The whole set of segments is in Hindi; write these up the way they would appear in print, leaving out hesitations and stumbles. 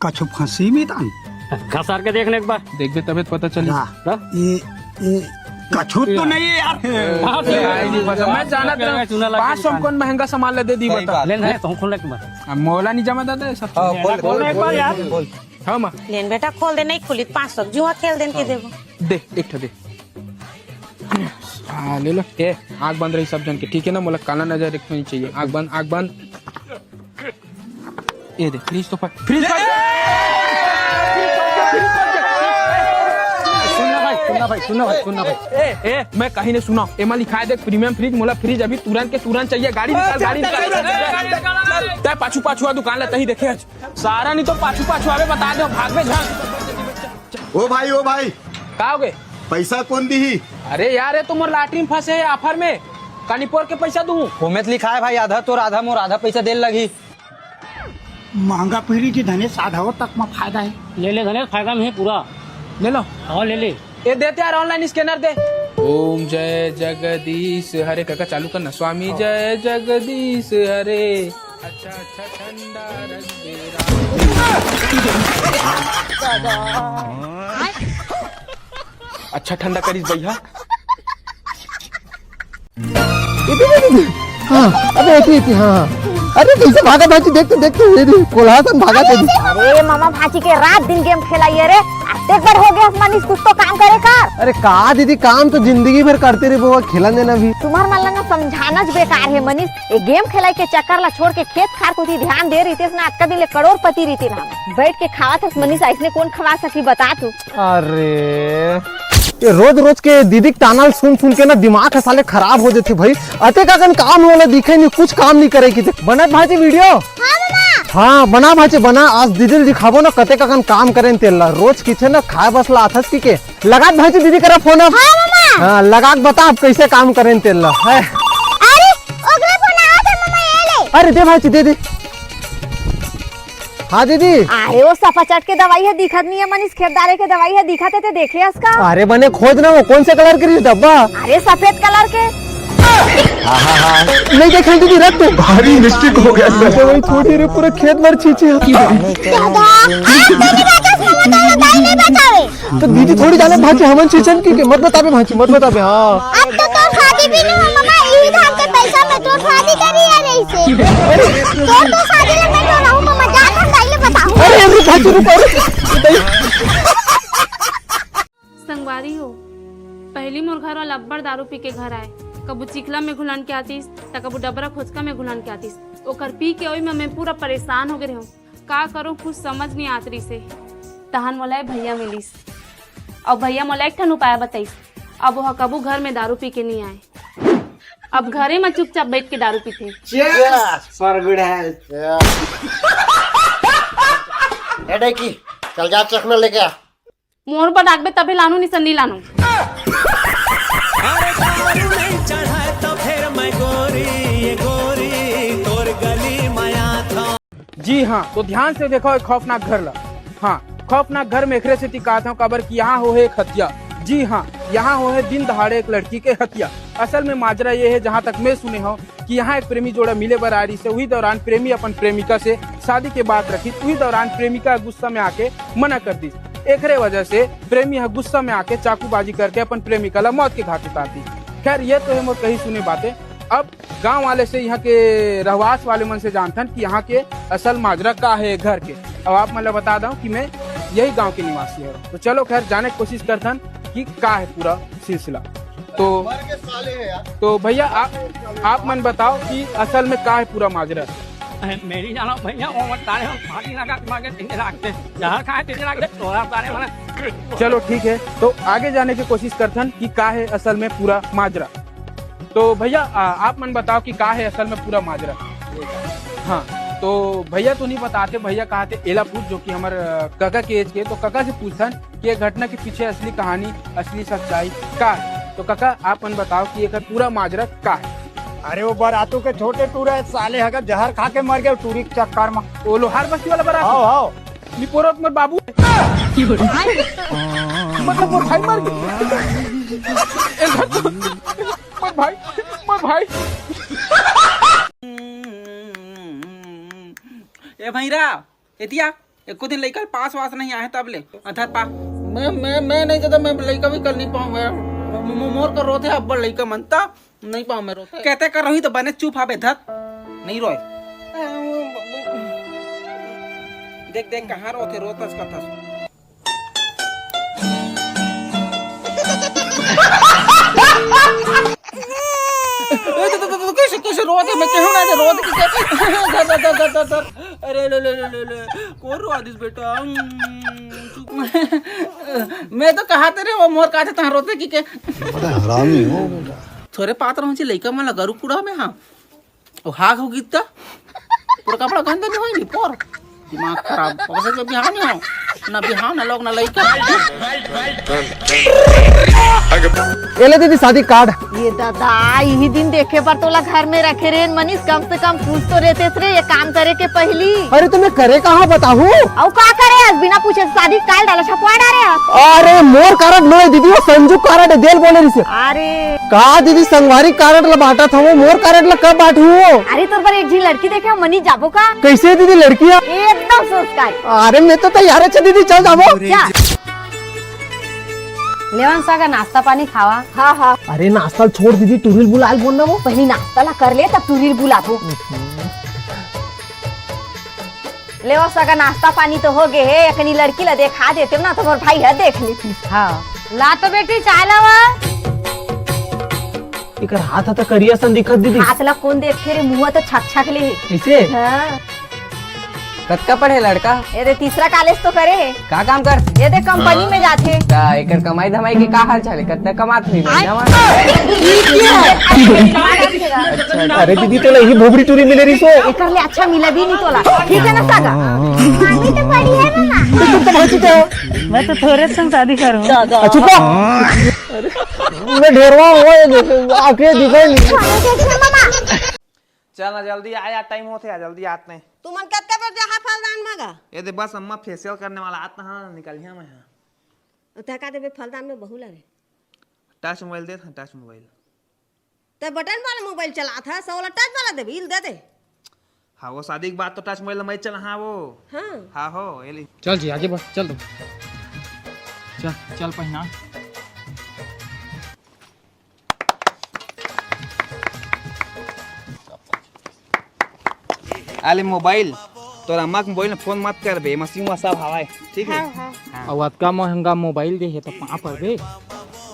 कछु फंसी में तान घसार के देखने एक बार देख बे तबियत पता चली। ये कछु तो नहीं है यार। मैं जाना था 500 कौन महंगा सामान ले दे दी बता लेन है तो खोलने के बाद मोला नहीं जमा दादा सब खोल एक बार यार हां मां लेन बेटा खोल दे, नहीं खुली 500 जुआ खेल देन के देबो दे एक ठो दे। हां ले लो ए आंख बंद रही सब जन के, ठीक है ना? मोला काला नजर रखनी चाहिए। आंख बंद ये दे फ्रीज तो पर फ्रीज सुनना भाई ए मैं कहीं नहीं सुना। एमा लिखा है देख प्रीमियम फ्रिज। मोला फ्रिज अभी तुरंत के तुरंत चाहिए। गाड़ी निकाल पाछू दुकान लेते ही देखे सारा नहीं तो पाछू आवे बता दो भाग में ओ भाई का हो गए पैसा कौन दी? अरे यार ये तो मोर लाटरी में फंसे है ऑफर में कानीपुर के पैसा दूं। होमेत लिखा है भाई आधा तो आधा मोर आधा पैसा देने लगी। महंगा पीढ़ी की धनेश आधा तक में फायदा है। ले धनेश फायदा में है पूरा ले लो। हाँ ले ये देते यार ऑनलाइन स्कैनर दे। ओम जय जगदीश हरे काका चालू करना। स्वामी जय जगदीश हरे। अच्छा ठंडा रख दे अच्छा ठंडा करीस भैया। हाँ अबे हाँ अरे कैसे भागा भाजी देखते कोल्हासन भागा थे। अरे मामा भाची के रात दिन गेम खेलाइए रे, एक बार हो गया मनीष कुछ तो काम करे कर। अरे का दीदी काम तो जिंदगी भर करते रहे वो खिला देना भी। तुम्हार मन लगा समझाना बेकार है मनीष। ये गेम खेलाई के चक्कर ला छोड़ के खेत खार को ध्यान दे रही थी ना, आज का दिन करोड़पति रही ना बैठ के खावा था मनीष। ऐसने कौन खवा सकी बता तू। अरे ये रोज के दीदी ताना सुन के ना दिमाग है साले खराब हो जाते भाई। अते का काम वाला दिखे नहीं, कुछ काम नहीं करे की बना भाजी वीडियो। हाँ बना भाजी बना। आज दीदी दिखाबो ना कते का काम करे तेला रोज किचे ना खाए बस ला आथस की के लगा भाजी दीदी करा फोन। हाँ लगा बता कैसे काम करे तेला है। अरे दे भाजी दे। हाँ दीदी। अरे वो सफाचट के दवाई है दिखत नहीं है मनीष, खेतदारे के दवाई है दिखत है देखे उसका। अरे बने खोज ना वो कौन से कलर के डब्बा। अरे सफेद कलर के। नहीं देखा दीदी रख दो। भारी मिस्टेक हो गया सर। वही थोड़ी रे पूरा खेत भर छींचे। तो दीदी थोड़ी जाने भाजी हमन छींचन की मत बताबे भाजी मत बताबे। हाँ अब तो शादी भी नहीं मामा यही धान के पैसा में तो शादी करी है रे इसे तो शादी लगने तो रहूं मामा जा हम पहले बताऊं। अरे भाजी रुको। संगवारी हो पहली मोर घर वाला अब्बड़ दारू पी के घर आए। कबू चिखला में घुलन के आतीस त कबू डबरा खोचका में घुलन के आतीस। ओकर पी के ओई में मैं पूरा परेशान हो गए हूँ। का करूँ कुछ समझ नहीं आतरी से। तहन मोला भैया मिलीस और भैया मोला एक ठन उपाय बताइस। अब वह कबू घर में दारू पी के नहीं आए। अब घरे में चुपचाप बैठ के दारू पीते। चल जा चखना लेके आ। मोर पर डाकबे तभी लानू नहीं सन्नी लानू। जी हाँ तो ध्यान से देखो एक खौफनाक घर ला। हाँ खौफनाक घर में एकरे से टिका था कबर की यहाँ हो है एक हत्या। जी हाँ यहाँ हो है दिन दहाड़े एक लड़की के हत्या। असल में माजरा ये है जहाँ तक मैं सुने हो कि यहाँ एक प्रेमी जोड़ा मिले बरारी से वही दौरान प्रेमी अपन प्रेमिका से शादी के बात रखी। वही दौरान प्रेमिका गुस्सा में आके मना कर दी। एकरे वजह से प्रेमी गुस्सा में आके चाकूबाजी करके अपन प्रेमिका ला मौत के घाट उतार दी। खैर ये तो है मोर कही सुनी बातें। अब गांव वाले से यहाँ के रहवास वाले मन से जानथन कि यहाँ के असल माजरा का है घर के। अब आप मतलब बता दूं कि मैं यही गांव के निवासी है। तो चलो खैर जाने की कोशिश करथन कि का है पूरा सिलसिला। तो भैया आप मन बताओ कि असल में का है पूरा माजरा। मेरी जानो भैया वो मत तारे हम पार्टी लगा मांगे तीन रखते जहर खाए तीन रखते तोरा तारे माने। चलो ठीक है तो आगे जाने की कोशिश करथन कि का है असल में पूरा माजरा। तो भैया आप मन बताओ कि का है असल में पूरा माजरा। हाँ तो भैया तो नहीं बताते। भैया कहते एला पूछ जो कि हमारे काका के एज के। तो काका से पूछथन कि घटना के पीछे असली कहानी असली सच्चाई का है। तो काका आप मन बताओ कि एक पूरा माजरा का है। अरे वो बारातों के छोटे टूर है साले हगर जहर खा के मर गए टूरी के चक्कर में। वो लोहार बस्ती वाला बारात। आओ निपोरत मर बाबू मतलब वो भाई मर गए। भाई ए भैरा एतिया एको दिन लड़का पास वास नहीं आए तब ले अधर पा मैं नहीं जाता, मैं लड़का भी कर नहीं पाऊँ। मैं मोर कर रोते अब लड़का मनता नहीं पाऊँ मैं रोते कहते कर रही तो बने चुप हाबे धत नहीं रोए। देख देख कहाँ रोते रोतस कथस कैसे कैसे रोते मैं कहूँ ना रोते अरे ले कौन रो आदिस बेटा मैं तो कहा तेरे वो मोर काटे तहाँ रोते की के हरामी हो बेटा थोड़े पात्र हो लइका मन गरु कुड़ा में हाँ ओ हाग हो गीत पूरा कपड़ा गंदा नहीं होई नहीं पोर दिमाग खराब वैसे तो बिहाव नहीं हो ना बिहाव ना लोग ना लइका। ये ले दीदी शादी कार्ड। ये दादा यही दिन देखे पर तोला घर में रखे रे मनीष, कम से कम पूछ तो रहते रे ये काम करे के पहली। अरे तुम्हें करे कहाँ बताहू और का करे आज बिना पूछे शादी काल डाला छपवा डाले। अरे मोर कार्ड लो दीदी, वो संजू कार्ड देल बोले रिसे। अरे कहा दीदी संगवारी कार्ड ला बांटा था, वो मोर कार्ड ला कब बांटू? अरे तोर पर एक जी लड़की देखे मनीष जाबो का? कैसे दीदी लड़की है? एकदम संस्कारी। अरे मैं तो तैयार है दीदी, चल जाओ। लेवन सा का नाश्ता पानी खावा। हाँ हाँ। अरे नाश्ता छोड़ दीदी, टूरिल बुलाल बोलना वो पहली नाश्ता ला कर ले तब टूरिल बुला दो। लेवन सा का नाश्ता पानी तो हो गए है, एकनी लड़की ला देखा देते ना तो मोर भाई है देख लेती। हाँ ला तो बेटी चाय लावा। इकर हाथ हाथ करिया सन दिखत दीदी। हाथ ला कौन देखे रे, मुँह तो छक छक ले। कैसे? हाँ। कतका पढ़े लड़का? ये दे तीसरा कॉलेज तो करे है। का काम कर? ये दे कंपनी में जाते। एकर कमाई धमाई के का हाल चाल है? कितना कमात हुई? अरे दीदी तो यही भोबरी टूरी मिले रही सो। एकर ले अच्छा मिला भी नहीं तोला, ठीक है ना सागा? मामी तो बड़ी है ना। तुम तो भाई चुके मैं तो थोड़े संग शादी करूँ। चुप मैं ढेरवा हुआ आके दिखाई नहीं। मामा चल ना जल्दी आया, टाइम होते है जल्दी आते हैं। तू मन कत्ते पर जहाँ फलदान मांगा? ये दे बस अम्मा फेशियल करने वाला आता हाँ निकलिया मैं हाँ। तका देबे फलदान में बहु लगे। टच मोबाइल दे था, टच मोबाइल। ते बटन वाला मोबाइल चला था, सो वाला टच वाला देबे, इल दे दे। हाँ वो शादी की बात तो टच मोबाइल में चला हाँ वो। हाँ हो ये ली। चल जी आगे बढ़, चल दो चल चल पहना। आले मोबाइल तो अम्मा के मोबाइल में फोन मत कर बे, मसीह सब हवा है ठीक है। और अतका महंगा मोबाइल दे है तो कहाँ पर बे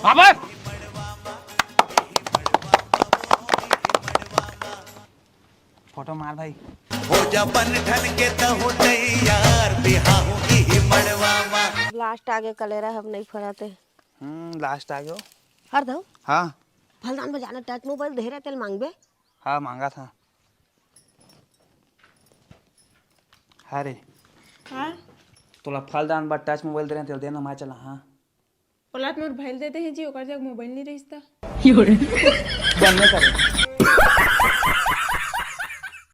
बाबा। फोटो मार भाई। हो जा बन ठन के तो हो यार बिहाऊ की मड़वा। लास्ट आगे कलेरा हम नहीं फराते। लास्ट आ गयो। हर दो। हाँ फलदान में जाना टच मोबाइल धेरा तेल मांगबे। हाँ मांगा था। अरे हाँ तोला फलदान बा टच मोबाइल दे रहे तेल देना मैं चला। हाँ ओलात मोर भाई देते हैं जी, ओकर जग मोबाइल नहीं रहिस्ता। बनने करे